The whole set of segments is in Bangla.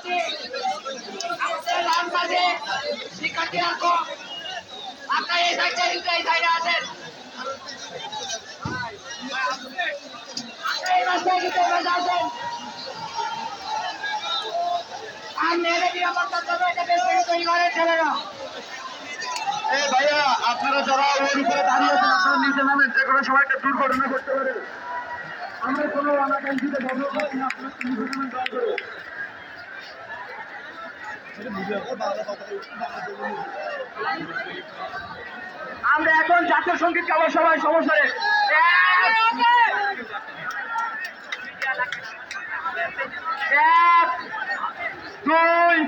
করছি আমাদের রান কাজে শিক্ষার্থী রাখো আপনার এই সাইডে এই সাইডে আছেন এই রাস্তায় কিন্তু আছেন আর মেরে নিরাপত্তা তবে এটা বেশ তৈরি করেন ছেলেরা এই ভাইয়া আপনারা যারা ওর উপরে দাঁড়িয়ে আছেন আপনারা নিচে নামেন, যে কোনো সময় একটা দুর্ঘটনা করতে পারে। আমরা কোনো অনাকাঙ্ক্ষিত ঘটনা করছি না, আপনারা নিচে নামেন দয়া করে। আমরা এখন জাতীয় সঙ্গীত গাওয়ার সবাই সমস্যা নেই। এক, দুই,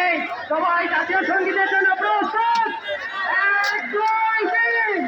এই সবাই জাতীয় সঙ্গীতের জন্য প্রস্তুত। এক, দুই, তিন।